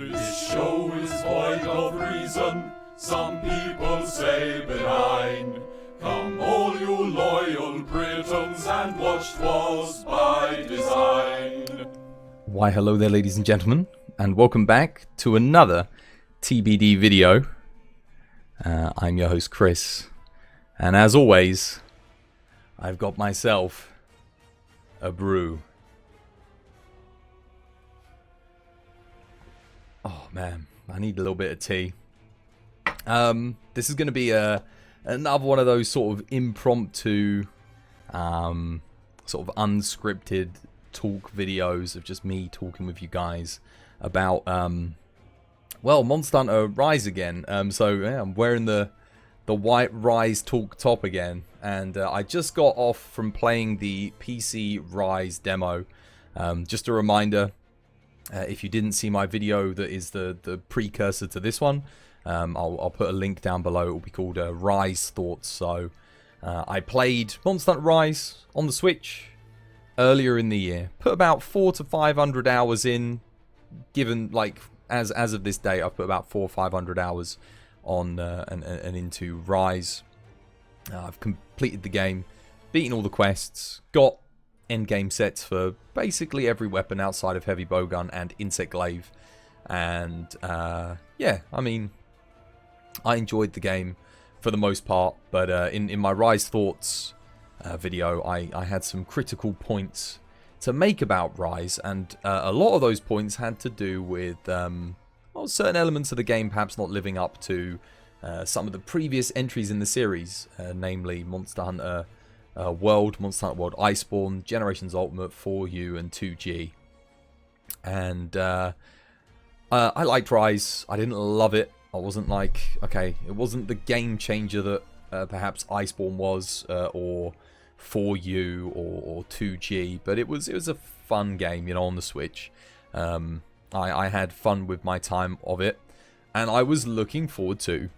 This show is void of reason, some people say benign. Come all you loyal Britons and watch 'Twas by Design. Why hello there ladies and gentlemen, and welcome back to another TBD video. I'm your host Chris, and as always, I've got myself a brew. Oh man, I need a little bit of tea. This is going to be another one of those sort of impromptu, sort of unscripted talk videos of just me talking with you guys about, well, Monster Hunter Rise again. So yeah, I'm wearing the white Rise talk top again, and I just got off from playing the PC Rise demo. Just a reminder, if you didn't see my video that is the precursor to this one, I'll put a link down below. It will be called Rise Thoughts. So I played Monster Hunter Rise on the Switch earlier in the year. Put about 400 to 500 hours in. Given like as of this day, I've put about 400 or 500 hours on and into Rise. I've completed the game, beaten all the quests, got endgame sets for basically every weapon outside of Heavy Bowgun and Insect Glaive, and yeah, I mean, I enjoyed the game for the most part, but in my Rise Thoughts video, I had some critical points to make about Rise, and a lot of those points had to do with well, certain elements of the game perhaps not living up to some of the previous entries in the series, namely Monster Hunter World, Monster Hunter World Iceborne, Generations Ultimate, 4U, and 2G. And I liked Rise. I didn't love it. I wasn't like, okay, it wasn't the game changer that perhaps Iceborne was, or 4U or 2G, but it was a fun game, you know, on the Switch. I had fun with my time of it, and I was looking forward to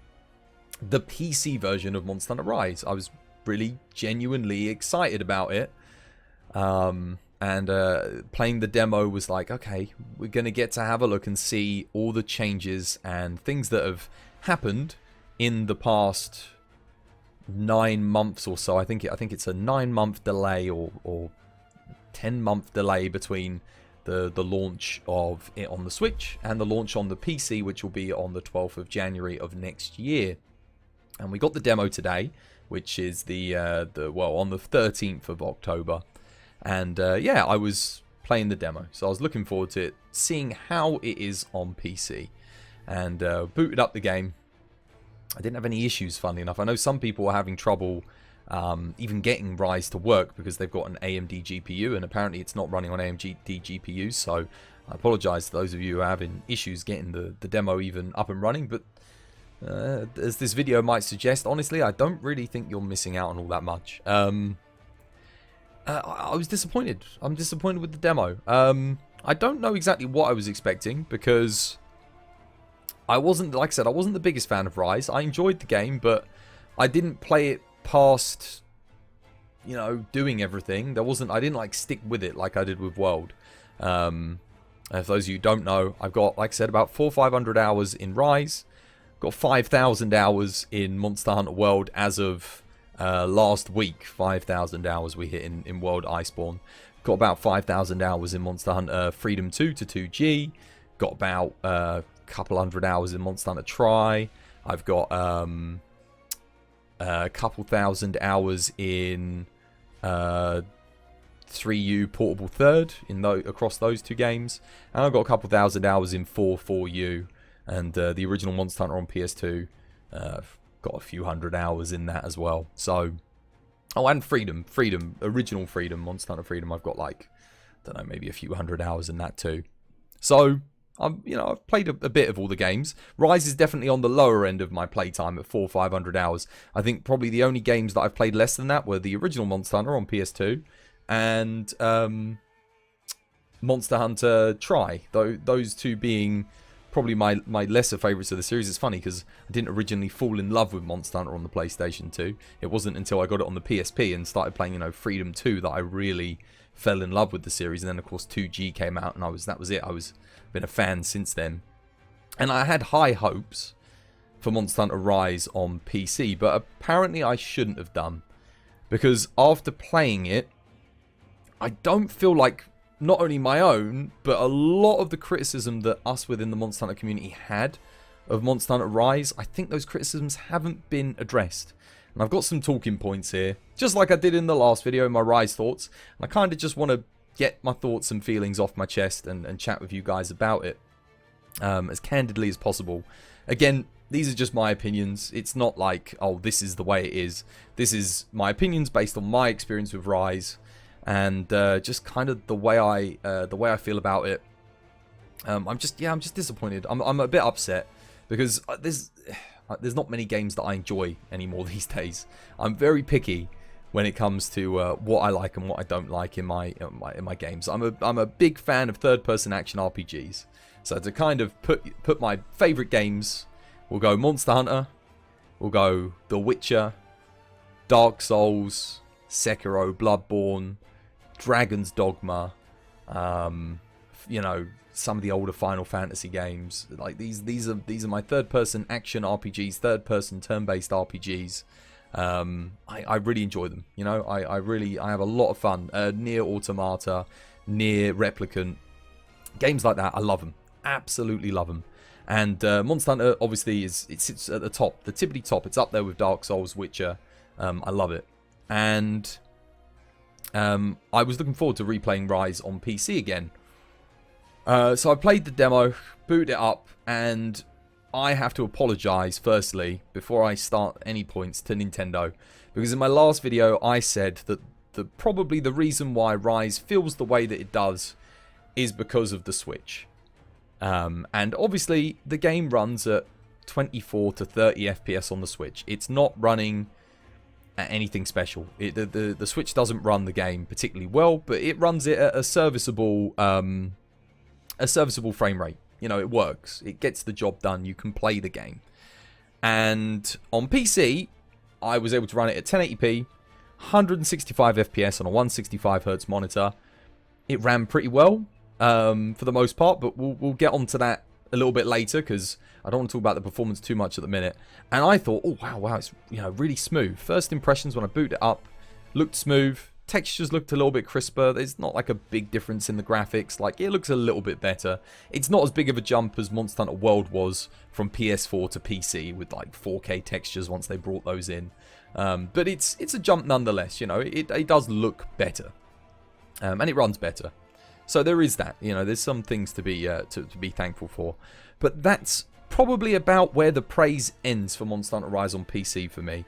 the PC version of Monster Hunter Rise. I was really genuinely excited about it, and playing the demo was like, okay, we're gonna get to have a look and see all the changes and things that have happened in the past 9 months or so. I think it's a 9-month delay or 10-month delay between the launch of it on the Switch and the launch on the PC, which will be on the 12th of January of next year. And we got the demo today, which is well, on the 13th of October. And yeah, I was playing the demo, so I was looking forward to it, seeing how it is on PC. And booted up the game. I didn't have any issues, funnily enough. I know some people are having trouble even getting Rise to work because they've got an AMD GPU, and apparently it's not running on AMD GPUs. So I apologize to those of you who are having issues getting the demo even up and running. But as this video might suggest, honestly, I don't really think you're missing out on all that much. I was disappointed. I'm disappointed with the demo. I don't know exactly what I was expecting, because I wasn't, like I said, I wasn't the biggest fan of Rise. I enjoyed the game, but I didn't play it past, you know, doing everything. I didn't like stick with it like I did with World. And for those of you who don't know, I've got, like I said, about 400 or 500 hours in Rise. Got 5,000 hours in Monster Hunter World as of last week. 5,000 hours we hit in World Iceborne. Got about 5,000 hours in Monster Hunter Freedom 2 to 2G. Got about a couple hundred hours in Monster Hunter Tri. I've got a couple thousand hours in 3U Portable Third across those two games. And I've got a couple thousand hours in 4U. And the original Monster Hunter on PS2, got a few hundred hours in that as well. So, oh, and Freedom, original Freedom, Monster Hunter Freedom, I've got like, I don't know, maybe a few hundred hours in that too. So, I've played a bit of all the games. Rise is definitely on the lower end of my playtime at 400 or 500 hours. I think probably the only games that I've played less than that were the original Monster Hunter on PS2 and Monster Hunter Tri. Those two being probably my lesser favourites of the series. It's funny because I didn't originally fall in love with Monster Hunter on the PlayStation 2. It wasn't until I got it on the PSP and started playing, Freedom 2 that I really fell in love with the series. And then, of course, 2G came out, and that was it. I've been a fan since then. And I had high hopes for Monster Hunter Rise on PC, but apparently I shouldn't have done. Because after playing it, I don't feel like not only my own, but a lot of the criticism that us within the Monster Hunter community had of Monster Hunter Rise, I think those criticisms haven't been addressed. And I've got some talking points here, just like I did in the last video, my Rise thoughts. And I kind of just want to get my thoughts and feelings off my chest and chat with you guys about it as candidly as possible. Again, these are just my opinions. It's not like, oh, this is the way it is. This is my opinions based on my experience with Rise, and just kind of the way I feel about it. I'm just disappointed. I'm a bit upset because there's not many games that I enjoy anymore these days. I'm very picky when it comes to what I like and what I don't like in my games. I'm a big fan of third-person action RPGs. So to kind of put my favorite games, we'll go Monster Hunter, we'll go The Witcher, Dark Souls, Sekiro, Bloodborne, Dragon's Dogma, you know, some of the older Final Fantasy games. Like these are my third-person action RPGs, third-person turn-based RPGs. I really enjoy them. You know, I have a lot of fun. Nier Automata, Nier Replicant, games like that. I love them. Absolutely love them. And Monster Hunter obviously it sits at the top, the tippity top. It's up there with Dark Souls, Witcher. I love it. And I was looking forward to replaying Rise on PC again. So I played the demo, booted it up, and I have to apologize firstly before I start any points to Nintendo, because in my last video I said that probably the reason why Rise feels the way that it does is because of the Switch. And obviously the game runs at 24 to 30 FPS on the Switch. It's not running at anything special. The Switch doesn't run the game particularly well, but it runs it at a serviceable frame rate. You know, it works. It gets the job done. You can play the game. And on PC, I was able to run it at 1080p, 165 FPS on a 165Hz monitor. It ran pretty well for the most part, but we'll get onto that a little bit later because I don't want to talk about the performance too much at the minute. And I thought, oh wow, it's really smooth. First impressions when I booted it up, looked smooth. Textures looked a little bit crisper. There's not like a big difference in the graphics. Like, it looks a little bit better. It's not as big of a jump as Monster Hunter World was from PS4 to PC with like 4K textures once they brought those in. But it's a jump nonetheless. You know, it does look better, and it runs better. So there is that. You know, there's some things to be thankful for. But that's probably about where the praise ends for Monster Hunter Rise on PC for me.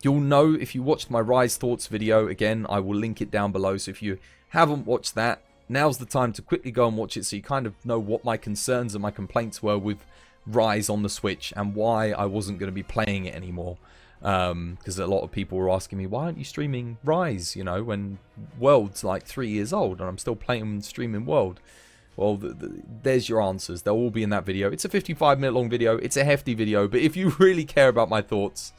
You'll know if you watched my Rise Thoughts video. Again, I will link it down below. So if you haven't watched that, now's the time to quickly go and watch it so you kind of know what my concerns and my complaints were with Rise on the Switch and why I wasn't going to be playing it anymore. Because a lot of people were asking me, why aren't you streaming Rise, you know, when World's like 3 years old and I'm still playing streaming World? Well, there's your answers. They'll all be in that video. It's a 55-minute long video. It's a hefty video. But if you really care about my thoughts,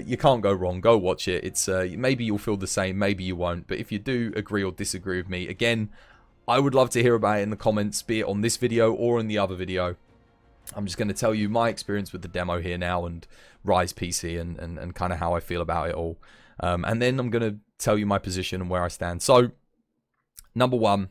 you can't go wrong. Go watch it. It's maybe you'll feel the same, maybe you won't. But if you do agree or disagree with me, again, I would love to hear about it in the comments, be it on this video or in the other video. I'm just going to tell you my experience with the demo here now and Rise PC and kind of how I feel about it all. And then I'm going to tell you my position and where I stand. So, number one,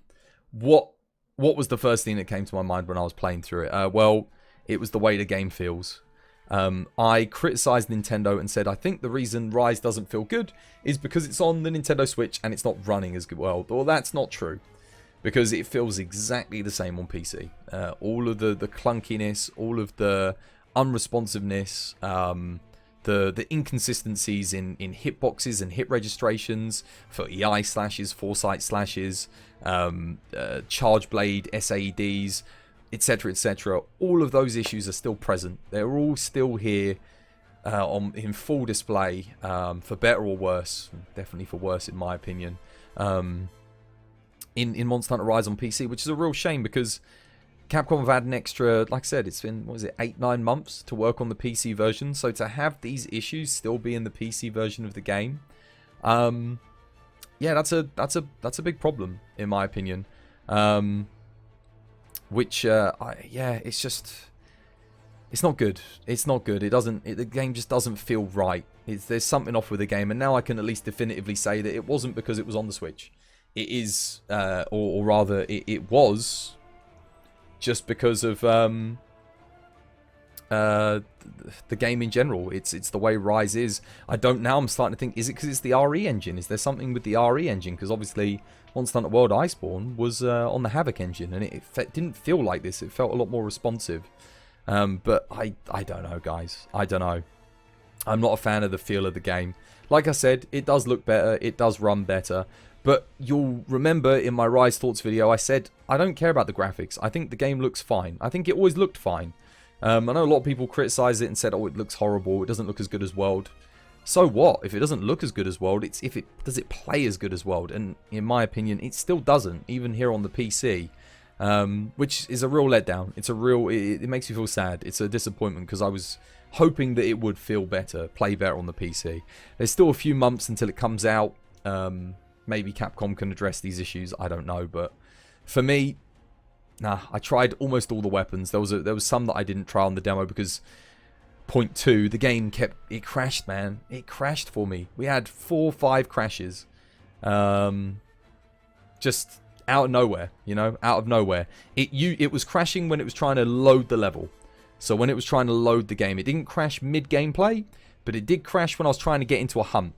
what was the first thing that came to my mind when I was playing through it? Well, it was the way the game feels. I criticized Nintendo and said I think the reason Rise doesn't feel good is because it's on the Nintendo Switch and it's not running as well. Well, that's not true, because it feels exactly the same on PC. All of the clunkiness, all of the unresponsiveness, the inconsistencies in hitboxes and hit registrations for EI slashes, foresight slashes, charge blade SAEDs, etc, etc. All of those issues are still present. They're all still here in full display, for better or worse. Definitely for worse, in my opinion. In Monster Hunter Rise on PC, which is a real shame because Capcom have had an extra, like I said, it's been, 8-9 months to work on the PC version. So to have these issues still be in the PC version of the game, yeah, that's a big problem in my opinion. which yeah, it's just, it's not good. It's not good. It doesn't. The game just doesn't feel right. There's something off with the game, and now I can at least definitively say that it wasn't because it was on the Switch. It is, or rather, it was just because of the game in general. It's the way Rise is. I don't now. I'm starting to think: is it because it's the RE engine? Is there something with the RE engine? Because obviously, Monster Hunter World Iceborne was on the Havoc engine, and it didn't feel like this. It felt a lot more responsive. But I don't know, guys. I don't know. I'm not a fan of the feel of the game. Like I said, it does look better. It does run better. But you'll remember in my Rise Thoughts video, I said I don't care about the graphics. I think the game looks fine. I think it always looked fine. I know a lot of people criticized it and said, oh, it looks horrible. It doesn't look as good as World. So what? If it doesn't look as good as World, does it play as good as World? And in my opinion, it still doesn't, even here on the PC. Which is a real letdown. It makes me feel sad. It's a disappointment because I was hoping that it would feel better, play better on the PC. There's still a few months until it comes out. Maybe Capcom can address these issues. I don't know, but for me, nah. I tried almost all the weapons. There was some that I didn't try on the demo because point 2, the game it crashed, man. It crashed for me. We had 4 or 5 crashes, just out of nowhere, out of nowhere. It was crashing when it was trying to load the level. So when it was trying to load the game, it didn't crash mid gameplay, but it did crash when I was trying to get into a hunt.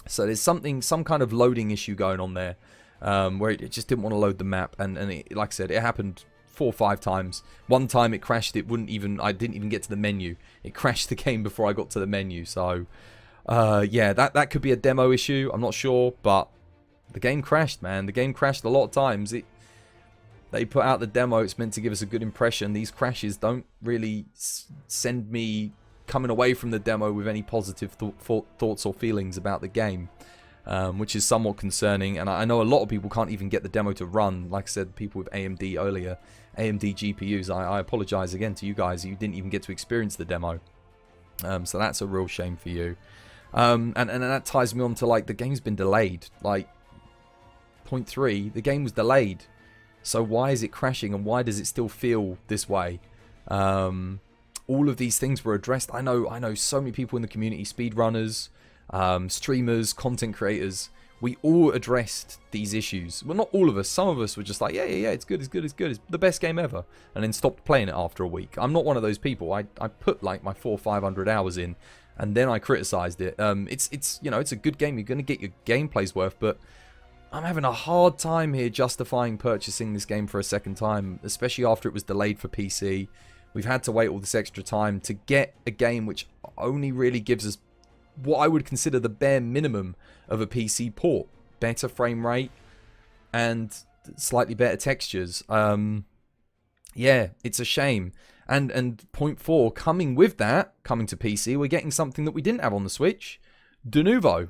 So there's some kind of loading issue going on there, where it just didn't want to load the map, and like I said, it happened 4 or 5 times. One time it crashed, I didn't even get to the menu. It crashed the game before I got to the menu. So yeah, that could be a demo issue. I'm not sure, but the game crashed, man. The game crashed a lot of times. They put out the demo. It's meant to give us a good impression. These crashes don't really send me coming away from the demo with any positive thoughts or feelings about the game, which is somewhat concerning. And I know a lot of people can't even get the demo to run. Like I said, people with AMD earlier, AMD GPUs. I apologize again to you guys. You didn't even get to experience the demo. So that's a real shame for you. And that ties me on to, like, the game's been delayed. Like, point 3, the game was delayed. So why is it crashing, and why does it still feel this way? All of these things were addressed. I know so many people in the community, speedrunners, streamers, content creators. We all addressed these issues. Well, not all of us. Some of us were just like, yeah, it's good. It's the best game ever. And then stopped playing it after a week. I'm not one of those people. I put like my 400 or 500 hours in, and then I criticized it. It's a good game. You're going to get your gameplay's worth, but I'm having a hard time here justifying purchasing this game for a second time, especially after it was delayed for PC. We've had to wait all this extra time to get a game which only really gives us what I would consider the bare minimum of a PC port. Better frame rate and slightly better textures. Yeah, it's a shame. And point 4, coming with that, coming to PC, we're getting something that we didn't have on the Switch. Denuvo.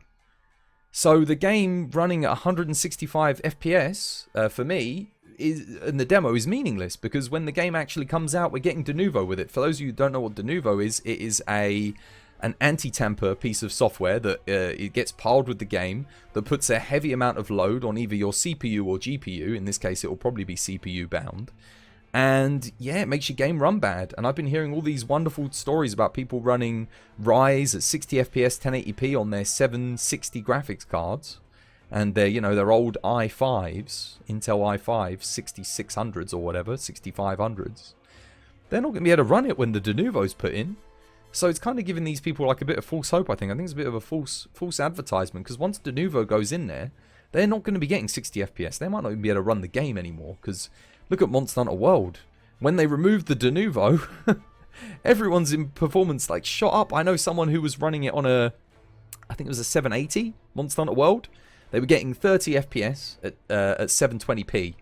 So the game running at 165 FPS, for me, and the demo is meaningless, because when the game actually comes out, we're getting Denuvo with it. For those of you who don't know what Denuvo is, it is an anti-tamper piece of software that it gets piled with the game that puts a heavy amount of load on either your CPU or GPU. In this case, it will probably be CPU bound. And yeah, it makes your game run bad. And I've been hearing all these wonderful stories about people running Rise at 60 FPS 1080p on their 760 graphics cards. And their old i5s, Intel i5, 6600s or whatever, 6500s. They're not going to be able to run it when the Denuvo's put in. So it's kind of giving these people like a bit of false hope, I think. I think it's a bit of a false advertisement, because once Denuvo goes in there, they're not going to be getting 60 FPS. They might not even be able to run the game anymore, because look at Monster Hunter World. When they removed the Denuvo, everyone's in performance like shot up. I know someone who was running it on I think it was a 780 Monster Hunter World. They were getting 30 FPS at 720p.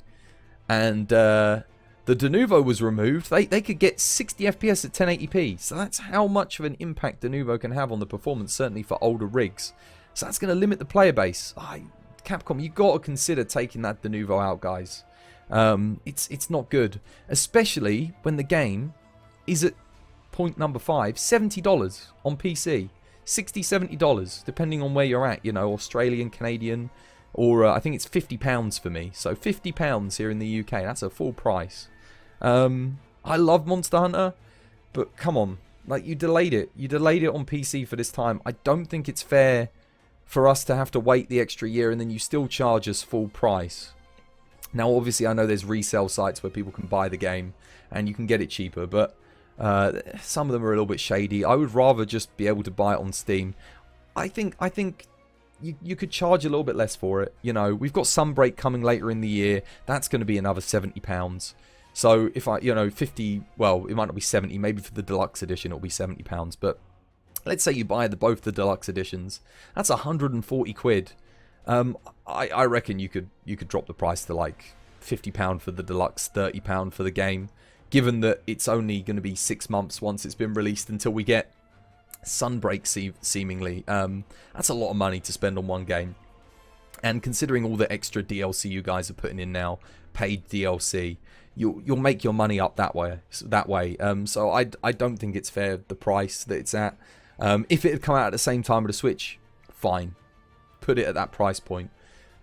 And the Denuvo was removed. They could get 60 FPS at 1080p. So that's how much of an impact Denuvo can have on the performance, certainly for older rigs. So that's going to limit the player base. Capcom, you got to consider taking that Denuvo out, guys. It's not good, especially when the game is at point number 5, $70 on PC, $60, $70 depending on where you're at, Australian, Canadian, or I think it's £50 for me. So £50 here in the UK, that's a full price. I love Monster Hunter, but come on. Like, you delayed it. You delayed it on PC for this time. I don't think it's fair for us to have to wait the extra year and then you still charge us full price. Now, obviously, I know there's resale sites where people can buy the game and you can get it cheaper, but some of them are a little bit shady. I would rather just be able to buy it on Steam. I think you could charge a little bit less for it. You know, we've got Sunbreak coming later in the year. That's going to be another £70. So if I, 50, well, it might not be 70. Maybe for the deluxe edition it'll be £70. But let's say you buy both the deluxe editions. That's 140 quid. I reckon you could drop the price to like £50 for the deluxe, £30 for the game. Given that it's only going to be 6 months once it's been released until we get Sunbreak, seemingly. That's a lot of money to spend on one game. And considering all the extra DLC you guys are putting in now, paid DLC, you'll make your money up that way. So I don't think it's fair, the price that it's at. If it had come out at the same time with a Switch, fine. Put it at that price point.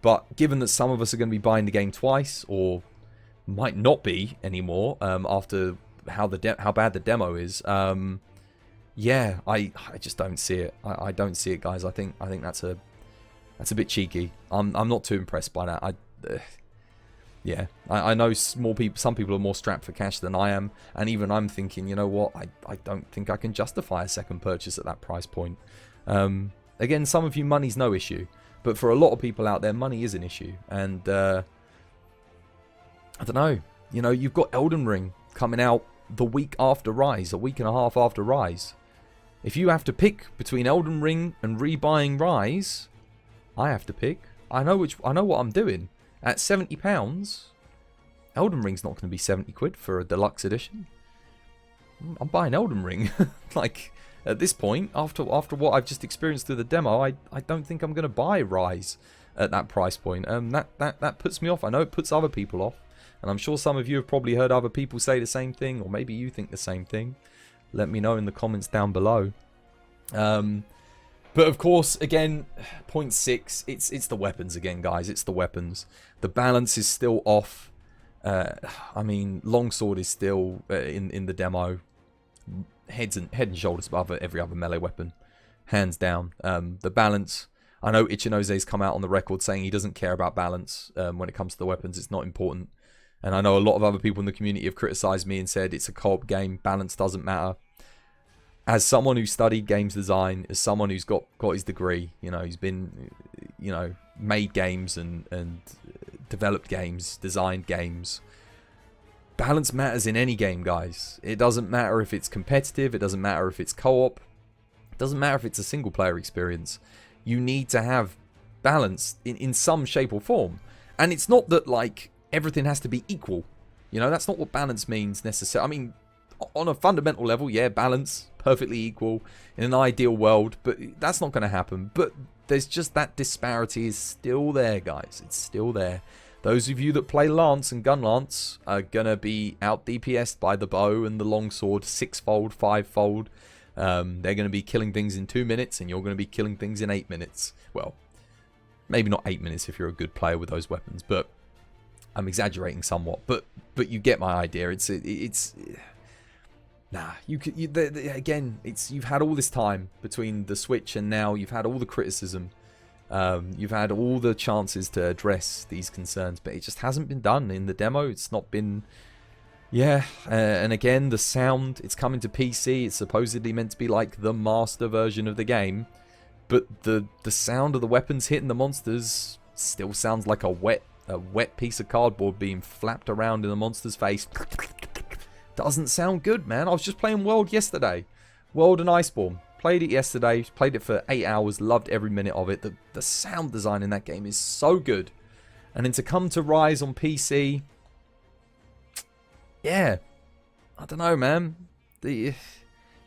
But given that some of us are going to be buying the game twice, or might not be anymore after how bad the demo is, yeah, I just don't see it. I don't see it, guys. I think that's a bit cheeky. I'm not too impressed by that. Yeah, I know some people are more strapped for cash than I am, and even I'm thinking, you know what, I don't think I can justify a second purchase at that price point. Again, some of you, money's no issue, but for a lot of people out there, money is an issue, and I don't know. You've got Elden Ring coming out the week after Rise, a week and a half after Rise. If you have to pick between Elden Ring and rebuying Rise, I have to pick. I know what I'm doing. At £70, Elden Ring's not going to be 70 quid for a deluxe edition. I'm buying Elden Ring. Like, at this point, after what I've just experienced through the demo, I don't think I'm going to buy Rise at that price point. That puts me off. I know it puts other people off. And I'm sure some of you have probably heard other people say the same thing, or maybe you think the same thing. Let me know in the comments down below. But of course, again, point 6, it's the weapons again, guys. It's the weapons. The balance is still off. I mean, longsword is still in the demo. Head and shoulders above every other melee weapon, hands down. The balance. I know Ichinoze's come out on the record saying he doesn't care about balance when it comes to the weapons. It's not important. And I know a lot of other people in the community have criticised me and said it's a co-op game. Balance doesn't matter. As someone who studied games design, as someone who's got his degree, he's been, made games and developed games, designed games. Balance matters in any game, guys. It doesn't matter if it's competitive. It doesn't matter if it's co-op. It doesn't matter if it's a single player experience. You need to have balance in some shape or form. And it's not that, like, everything has to be equal. That's not what balance means necessarily. I mean, on a fundamental level, yeah, balance, perfectly equal in an ideal world, but that's not going to happen. But there's just that disparity is still there, guys. It's still there. Those of you that play Lance and Gun Lance are going to be out DPS'd by the bow and the longsword 6-fold, 5-fold. They're going to be killing things in 2 minutes, and you're going to be killing things in 8 minutes. Well, maybe not 8 minutes if you're a good player with those weapons, but I'm exaggerating somewhat. But you get my idea. It's nah, again, you've had all this time between the Switch and now. You've had all the criticism. You've had all the chances to address these concerns, but it just hasn't been done in the demo. It's not been... Yeah, and again, the sound, it's coming to PC. It's supposedly meant to be like the master version of the game, but the sound of the weapons hitting the monsters still sounds like a wet piece of cardboard being flapped around in the monster's face. Doesn't sound good, man. I was just playing World yesterday. World and Iceborne. Played it yesterday. Played it for 8 hours. Loved every minute of it. The sound design in that game is so good. And then to come to Rise on PC... Yeah. I don't know, man. Is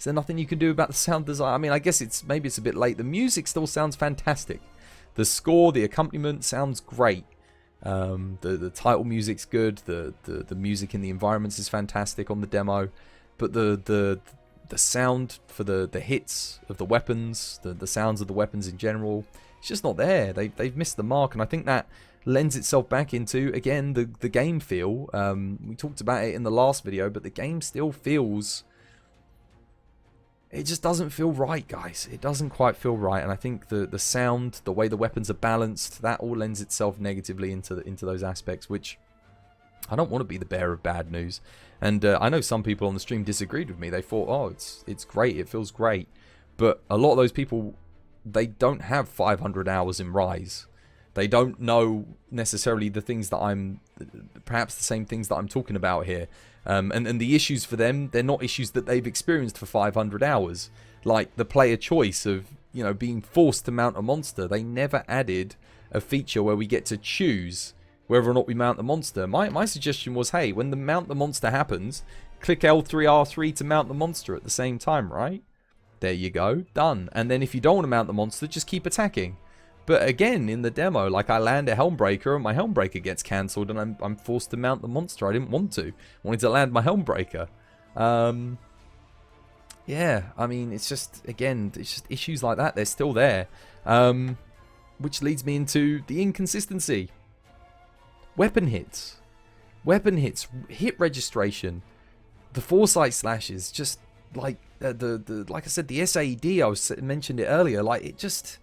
there nothing you can do about the sound design? I mean, I guess maybe it's a bit late. The music still sounds fantastic. The score, the accompaniment sounds great. The title music's good. The music in the environments is fantastic on the demo, but the sound for the hits of the weapons, the sounds of the weapons in general, it's just not there. They've missed the mark, and I think that lends itself back into, again, the game feel. We talked about it in the last video, but the game still feels... It just doesn't feel right, guys. It doesn't quite feel right, and I think the sound, the way the weapons are balanced, that all lends itself negatively into those aspects, which I don't want to be the bearer of bad news. And I know some people on the stream disagreed with me. They thought, oh, it's great, it feels great. But a lot of those people, they don't have 500 hours in Rise. They don't know necessarily the things that perhaps the same things that I'm talking about here. And the issues for them, they're not issues that they've experienced for 500 hours. Like the player choice of, you know, being forced to mount a monster. They never added a feature where we get to choose whether or not we mount the monster. My suggestion was, hey, when the mount the monster happens, click L3R3 to mount the monster at the same time, right? There you go, done. And then if you don't want to mount the monster, just keep attacking. But again, in the demo, like I land a Helmbreaker and my Helmbreaker gets cancelled and I'm forced to mount the monster. I didn't want to. I wanted to land my Helmbreaker. Yeah, I mean, it's just, again, it's just issues like that. They're still there. Which leads me into the inconsistency. Weapon hits. Weapon hits. Hit registration. The foresight slashes. Just like like I said, the SAED, I mentioned it earlier. Like, it just...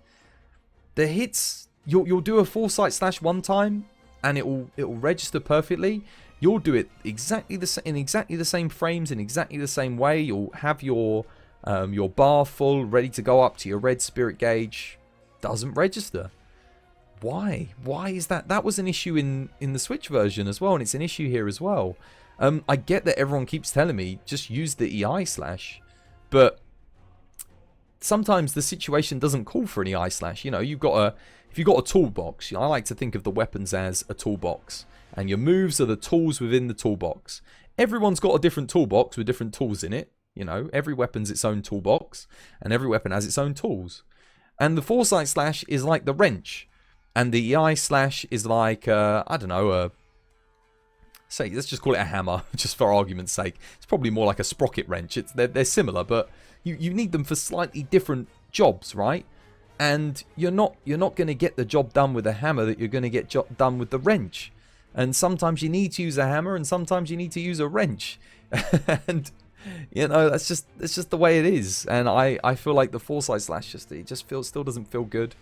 The hits, you'll do a foresight slash one time, and it'll register perfectly. You'll do it in exactly the same frames, in exactly the same way. You'll have your bar full, ready to go up to your red spirit gauge. Doesn't register. Why? Why is that? That was an issue in the Switch version as well, and it's an issue here as well. I get that everyone keeps telling me just use the EI slash, but sometimes the situation doesn't call for an EI slash. You know, if you've got a toolbox, you know, I like to think of the weapons as a toolbox, and your moves are the tools within the toolbox. Everyone's got a different toolbox with different tools in it. You know, every weapon's its own toolbox, and every weapon has its own tools. And the foresight slash is like the wrench, and the EI slash is like I don't know, say let's just call it a hammer, just for argument's sake. It's probably more like a sprocket wrench. They're similar, but you need them for slightly different jobs, right? And you're not going to get the job done with a hammer that you're going to get done with the wrench. And sometimes you need to use a hammer, and sometimes you need to use a wrench. And you know, that's just the way it is. And I feel like the foresight slash still doesn't feel good.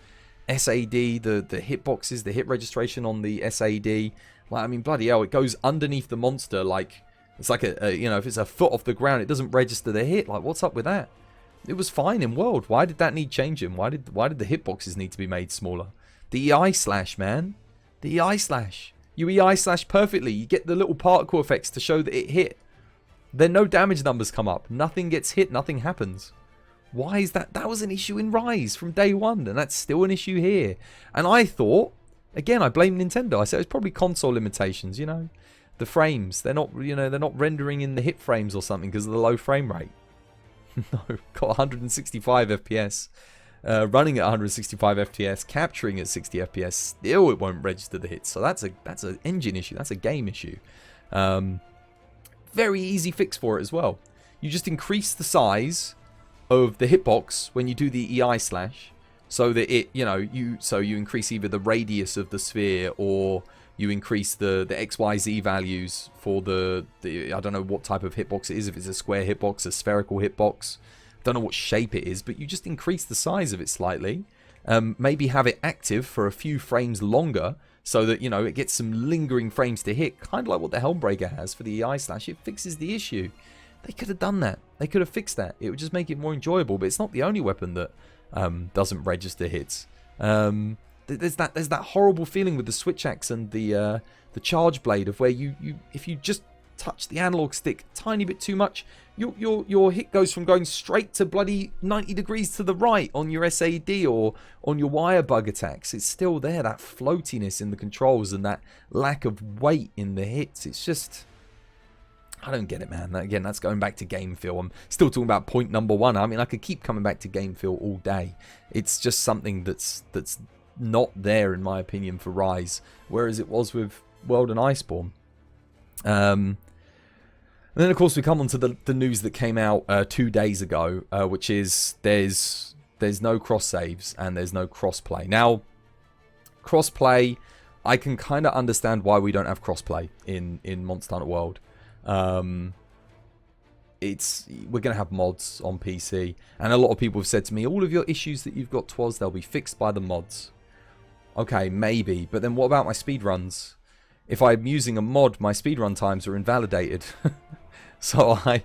SAD, the hitboxes, the hit registration on the SAD. Like, I mean, bloody hell, it goes underneath the monster like it's like you know, if it's a foot off the ground, it doesn't register the hit. Like, what's up with that? It was fine in World. Why did that need changing? Why did the hitboxes need to be made smaller? The EI slash, man. The EI slash. You EI slash perfectly. You get the little particle effects to show that it hit. Then no damage numbers come up. Nothing gets hit. Nothing happens. Why is that? That was an issue in Rise from day one, and that's still an issue here. And I thought, again, I blame Nintendo. I said it's probably console limitations, you know. The frames, they're not rendering in the hit frames or something because of the low frame rate. No, got 165 FPS, running at 165 FPS, capturing at 60 FPS. Still, it won't register the hits. So that's an engine issue. That's a game issue. Very easy fix for it as well. You just increase the size of the hitbox when you do the EI slash, so that it, you know, you increase either the radius of the sphere or you increase the XYZ values for the I don't know what type of hitbox it is, if it's a square hitbox, a spherical hitbox, don't know what shape it is, but you just increase the size of it slightly. Maybe have it active for a few frames longer so that, you know, it gets some lingering frames to hit, kind of like what the Helmbreaker has for the EI slash. It fixes the issue. They could have done that. They could have fixed that. It would just make it more enjoyable, but it's not the only weapon that doesn't register hits. There's that horrible feeling with the switch axe and the charge blade of where you if you just touch the analog stick a tiny bit too much, your hit goes from going straight to bloody 90 degrees to the right on your SAD or on your wire bug attacks. It's still there, that floatiness in the controls and that lack of weight in the hits. It's just, I don't get it, man. Again, that's going back to game feel. I'm still talking about point number one. I mean, I could keep coming back to game feel all day. It's just something that's not there, in my opinion, for Rise, whereas it was with World and Iceborne. And then, of course, we come on to the news that came out 2 days ago, which is there's no cross saves and there's no cross play. Now, cross play I can kind of understand why we don't have crossplay in Monster Hunter World. We're going to have mods on PC, and a lot of people have said to me, all of your issues that you've got, Twas, they'll be fixed by the mods. Okay, maybe, but then what about my speedruns? If I'm using a mod, my speedrun times are invalidated. so I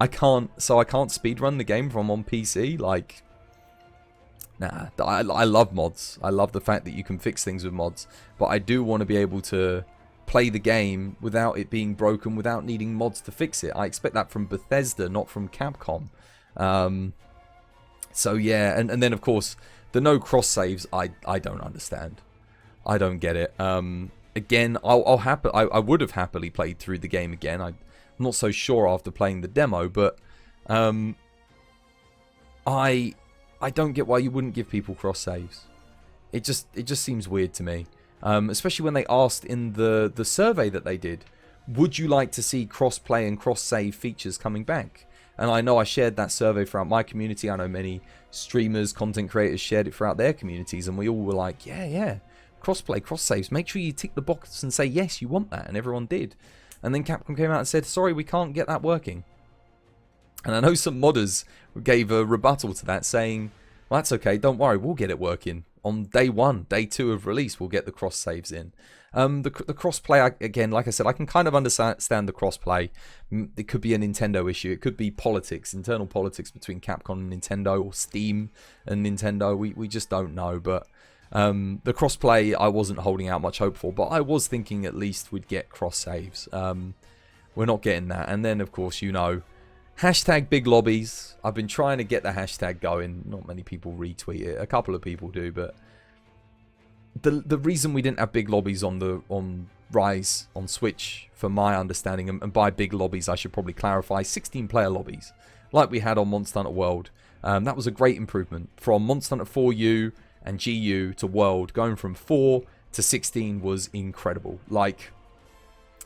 can't speedrun the game from on PC. Like, nah, I love mods. I love the fact that you can fix things with mods, but I do want to be able to play the game without it being broken, without needing mods to fix it. I expect that from Bethesda, not from Capcom. So yeah, and then of course the no cross saves, I don't understand. I don't get it. Again, I would have happily played through the game again. I'm not so sure after playing the demo, but I don't get why you wouldn't give people cross saves. It just seems weird to me. Especially when they asked in the survey that they did, would you like to see cross-play and cross-save features coming back? And I know I shared that survey throughout my community. I know many streamers, content creators shared it throughout their communities, and we all were like, yeah, cross-play, cross-saves. Make sure you tick the box and say, yes, you want that, and everyone did. And then Capcom came out and said, sorry, we can't get that working. And I know some modders gave a rebuttal to that, saying, well, that's okay, don't worry, we'll get it working. On day 1, day 2 of release, we'll get the cross saves in. The cross-play, again, like I said, I can kind of understand the cross-play. It could be a Nintendo issue. It could be politics, internal politics between Capcom and Nintendo, or Steam and Nintendo. We just don't know. But the cross-play, I wasn't holding out much hope for. But I was thinking at least we'd get cross-saves. We're not getting that. And then, of course, you know, hashtag big lobbies. I've been trying to get the hashtag going. Not many people retweet it. A couple of people do, but the reason we didn't have big lobbies on Rise on Switch, for my understanding, and by big lobbies I should probably clarify, 16-player lobbies like we had on Monster Hunter World. That was a great improvement from Monster Hunter 4U and GU to World. Going from 4 to 16 was incredible. Like,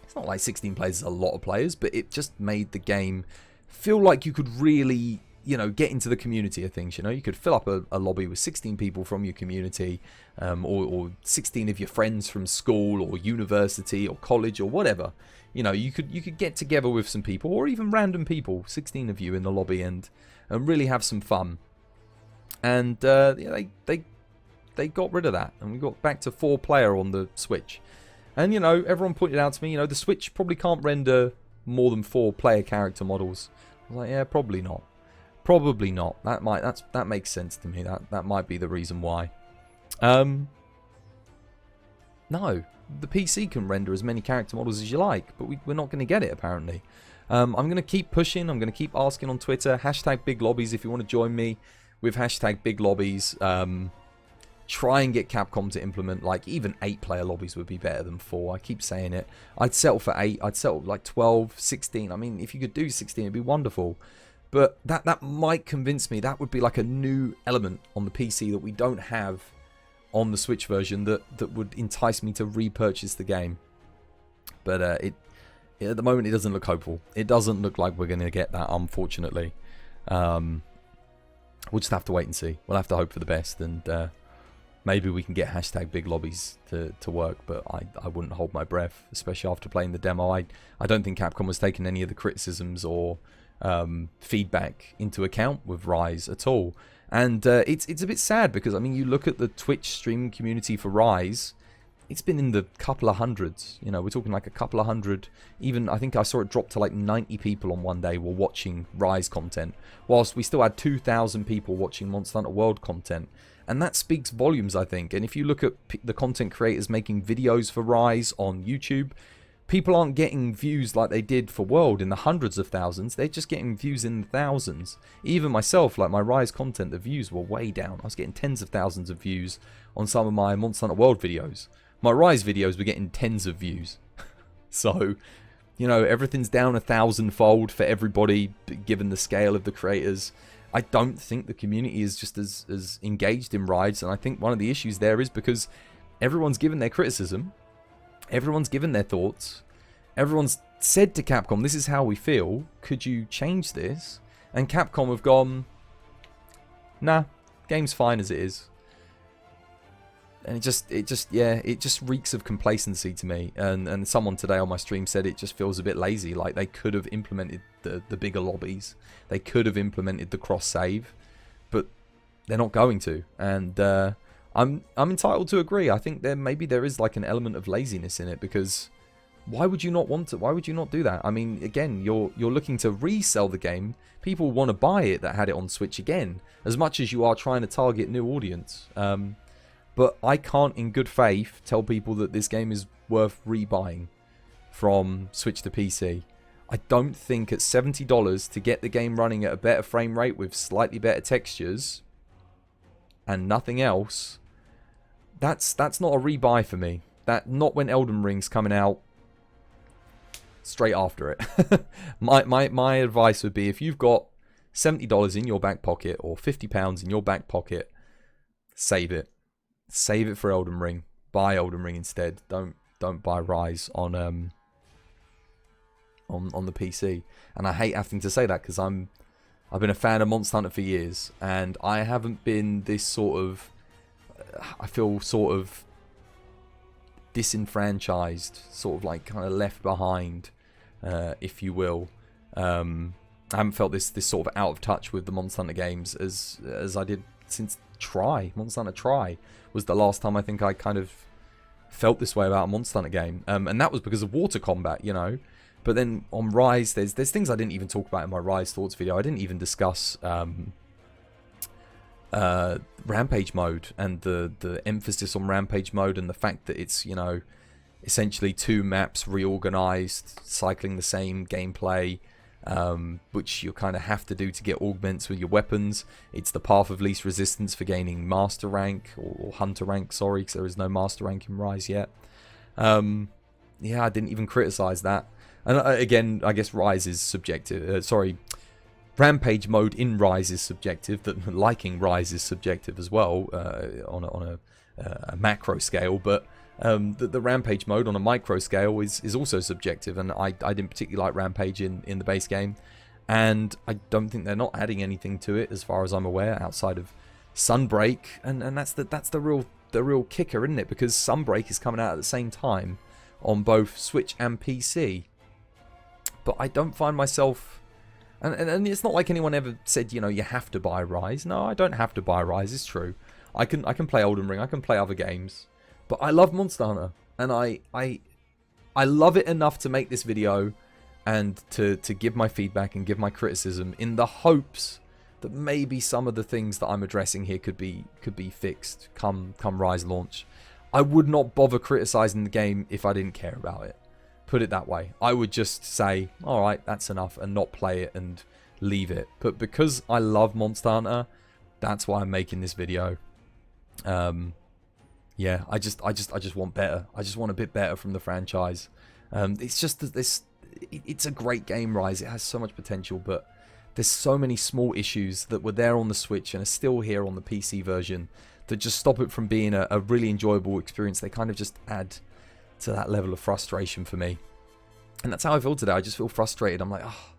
it's not like 16 players is a lot of players, but it just made the game feel like you could really, you know, get into the community of things. You know, you could fill up a lobby with 16 people from your community, or 16 of your friends from school or university or college or whatever. You know, you could get together with some people, or even random people, 16 of you in the lobby, and really have some fun. And they got rid of that, and we got back to 4-player on the Switch. And you know, everyone pointed out to me, you know, the Switch probably can't render more than 4-player character models. I was like, yeah, probably not. Probably not. That makes sense to me. That might be the reason why. No, the PC can render as many character models as you like, but we're not going to get it apparently. I'm going to keep pushing. I'm going to keep asking on Twitter. Hashtag big lobbies if you want to join me with hashtag big lobbies. Try and get Capcom to implement, like, even 8-player lobbies would be better than 4. I keep saying it. I'd settle for 8. I'd settle like 12, 16. I mean, if you could do 16, it'd be wonderful. But that might convince me. That would be like a new element on the PC that we don't have on the Switch version that would entice me to repurchase the game. But at the moment, it doesn't look hopeful. It doesn't look like we're going to get that, unfortunately. We'll just have to wait and see. We'll have to hope for the best, and maybe we can get hashtag big lobbies to work, but I wouldn't hold my breath, especially after playing the demo. I don't think Capcom has taken any of the criticisms or feedback into account with Rise at all. And it's a bit sad because, I mean, you look at the Twitch streaming community for Rise, it's been in the couple of hundreds. You know, we're talking like a couple of hundred. Even, I think I saw it drop to like 90 people on one day were watching Rise content, whilst we still had 2,000 people watching Monster Hunter World content. And that speaks volumes, I think. And if you look at the content creators making videos for Rise on YouTube, people aren't getting views like they did for World in the hundreds of thousands. They're just getting views in the thousands. Even myself, like my Rise content, the views were way down. I was getting tens of thousands of views on some of my Monster Hunter World videos. My Rise videos were getting tens of views. So, you know, everything's down 1,000-fold for everybody, given the scale of the creators. I don't think the community is just as engaged in Rise, and I think one of the issues there is because everyone's given their criticism, everyone's given their thoughts, everyone's said to Capcom, this is how we feel, could you change this? And Capcom have gone, nah, game's fine as it is. And it just reeks of complacency to me. And someone today on my stream said it just feels a bit lazy. Like they could have implemented the bigger lobbies. They could have implemented the cross save, but they're not going to. And I'm entitled to agree. I think maybe there is like an element of laziness in it, because why would you not want to? Why would you not do that? I mean, again, you're looking to resell the game. People want to buy it that had it on Switch again, as much as you are trying to target new audience. But I can't, in good faith, tell people that this game is worth rebuying from Switch to PC. I don't think at $70 to get the game running at a better frame rate with slightly better textures and nothing else, that's not a rebuy for me. Not when Elden Ring's coming out straight after it. my advice would be, if you've got $70 in your back pocket or £50 in your back pocket, save it. Save it for Elden Ring. Buy Elden Ring instead. Don't buy Rise on the PC. And I hate having to say that, because I've been a fan of Monster Hunter for years, and I haven't been this sort of, I feel sort of disenfranchised, sort of like kind of left behind, if you will. I haven't felt this sort of out of touch with the Monster Hunter games as I did since Monster Hunter Tri was the last time I think I kind of felt this way about a Monster Hunter game, and that was because of water combat, you know. But then on Rise, there's things I didn't even talk about in my Rise Thoughts video. I didn't even discuss Rampage mode and the emphasis on Rampage mode, and the fact that it's, you know, essentially 2 maps reorganized, cycling the same gameplay, which you kind of have to do to get augments with your weapons. It's the path of least resistance for gaining master rank, or hunter rank, sorry, because there is no master rank in Rise yet. Yeah, I didn't even criticize that. And again, I guess Rise is subjective. Rampage mode in Rise is subjective. That liking Rise is subjective as well, on a macro scale. But the Rampage mode on a micro scale is also subjective, and I didn't particularly like Rampage in the base game, and I don't think they're not adding anything to it as far as I'm aware, outside of Sunbreak, and that's the real kicker, isn't it? Because Sunbreak is coming out at the same time on both Switch and PC, but I don't find myself, and it's not like anyone ever said, you know, you have to buy Rise. No, I don't have to buy Rise. It's true. I can play Elden Ring. I can play other games. But I love Monster Hunter, and I love it enough to make this video and to give my feedback and give my criticism, in the hopes that maybe some of the things that I'm addressing here could be fixed come Rise launch. I would not bother criticizing the game if I didn't care about it. Put it that way. I would just say, all right, that's enough, and not play it and leave it. But because I love Monster Hunter, that's why I'm making this video. Yeah, I just want better. I just want a bit better from the franchise. It's just that it's a great game, Rise. It has so much potential, but there's so many small issues that were there on the Switch and are still here on the PC version that just stop it from being a really enjoyable experience. They kind of just add to that level of frustration for me. And that's how I feel today. I just feel frustrated. I'm like, oh,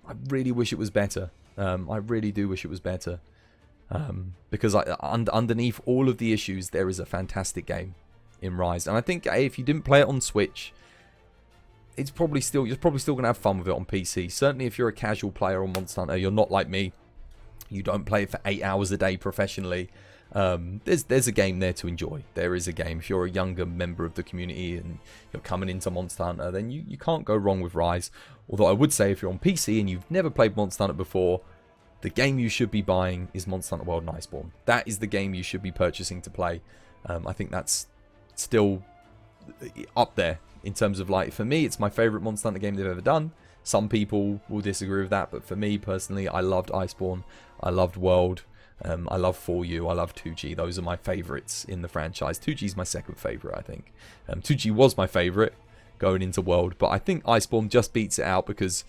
I really wish it was better. I really do wish it was better. Because underneath all of the issues, there is a fantastic game in Rise. And I think, if you didn't play it on Switch, you're probably still going to have fun with it on PC. Certainly if you're a casual player on Monster Hunter, you're not like me. You don't play it for 8 hours a day professionally. There's a game there to enjoy. There is a game. If you're a younger member of the community and you're coming into Monster Hunter, then you can't go wrong with Rise. Although I would say, if you're on PC and you've never played Monster Hunter before, the game you should be buying is Monster Hunter World and Iceborne. That is the game you should be purchasing to play. I think that's still up there in terms of, like, for me, it's my favourite Monster Hunter game they've ever done. Some people will disagree with that, but for me personally, I loved Iceborne. I loved World. I love 4U, I love 2G. Those are my favourites in the franchise. 2G is my second favourite, I think. 2G was my favourite going into World, but I think Iceborne just beats it out, because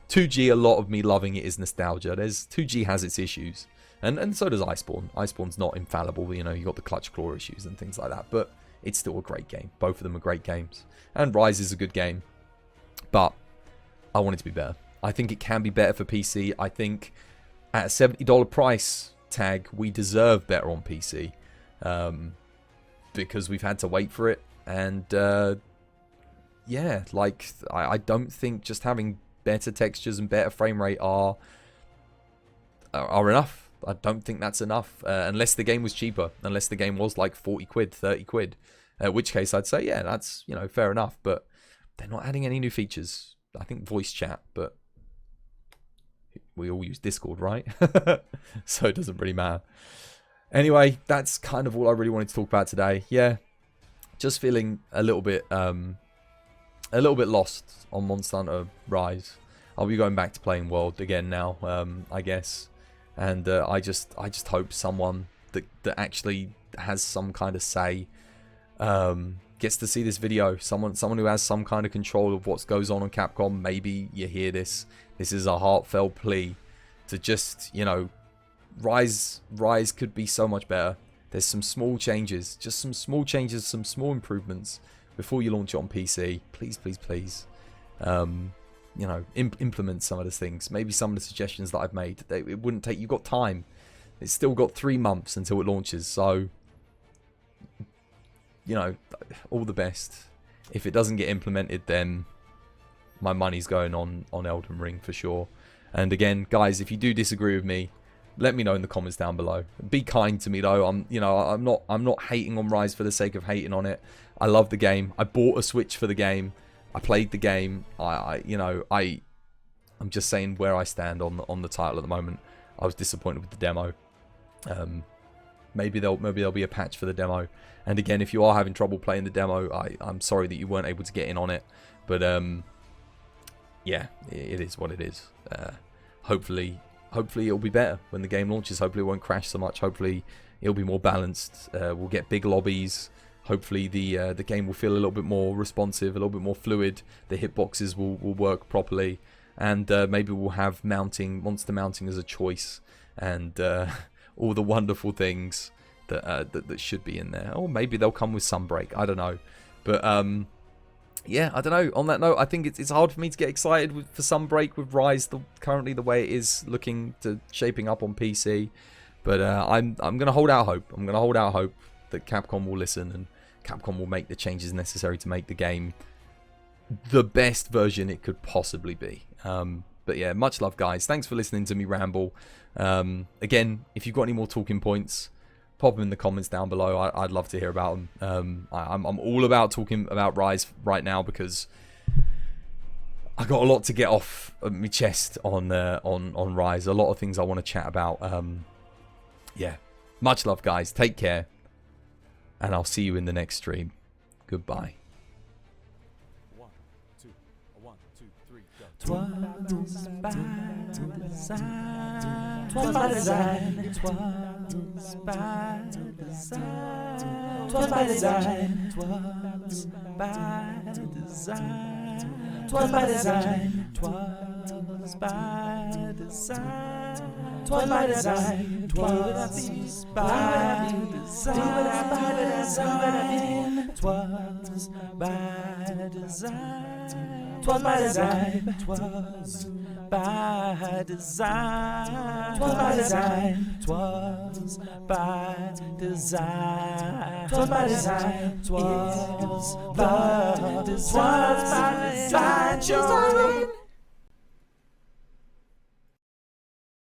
2G, a lot of me loving it is nostalgia. 2G has its issues, and so does Iceborne. Iceborne's not infallible, you know, you got the clutch claw issues and things like that, but it's still a great game. Both of them are great games, and Rise is a good game, but I want it to be better. I think it can be better for PC. I think at a $70 price tag, we deserve better on PC. because we've had to wait for it. And yeah, like I don't think just having better textures and better frame rate are enough. I don't think that's enough, unless the game was cheaper, unless the game was like 40 quid, 30 quid, in which case I'd say, yeah, that's, you know, fair enough. But they're not adding any new features. I think voice chat, but we all use Discord, right? So it doesn't really matter. Anyway, that's kind of all I really wanted to talk about today. Yeah, just feeling a little bit lost on Monster Hunter Rise. I'll be going back to playing World again now, I guess. And I just hope someone that actually has some kind of say gets to see this video. Someone who has some kind of control of what goes on Capcom. Maybe you hear this. This is a heartfelt plea to just, you know, Rise could be so much better. There's some small changes, just some small changes, some small improvements before you launch it on PC. Please, please, please. You know, implement some of those things. Maybe some of the suggestions that I've made. It wouldn't take. You've got time. It's still got 3 months until it launches. So, you know, all the best. If it doesn't get implemented, then my money's going on Elden Ring for sure. And again, guys, if you do disagree with me, let me know in the comments down below. Be kind to me though. I'm not hating on Rise for the sake of hating on it. I love the game. I bought a Switch for the game. I played the game. I'm just saying where I stand on the title at the moment. I was disappointed with the demo. Maybe there'll be a patch for the demo. And again, if you are having trouble playing the demo, I'm sorry that you weren't able to get in on it. But yeah, it is what it is. Hopefully it'll be better when the game launches. Hopefully it won't crash so much. Hopefully it'll be more balanced. We'll get big lobbies. Hopefully the game will feel a little bit more responsive, a little bit more fluid. The hitboxes will work properly, and maybe we'll have monster mounting as a choice, and all the wonderful things that should be in there. Or maybe they'll come with Sunbreak. I don't know, but yeah, I don't know. On that note, I think it's hard for me to get excited for Sunbreak with Rise currently the way it is looking to shaping up on PC. But I'm gonna hold out hope. I'm gonna hold out hope that Capcom will listen and Capcom will make the changes necessary to make the game the best version it could possibly be. But yeah, much love, guys. Thanks for listening to me ramble. Again, if you've got any more talking points, pop them in the comments down below. I'd love to hear about them. I'm all about talking about Rise right now because I got a lot to get off my chest on Rise. A lot of things I want to chat about. Yeah, much love, guys. Take care. And I'll see you in the next stream. Goodbye. 1, 2, 1, 2, 3, go. 'Twas by design. 'Twas by design. 'Twas by design. 'Twas by design. 'Twas by design. 'Twas by design. 'Twas by design. 'Twas by design. 'Twas by design. 'Twas by design. 'Twas by design. 'Twas by design. 'Twas by design. 'Twas by design. 'Twas by design. 'Twas by design. 'Twas by design.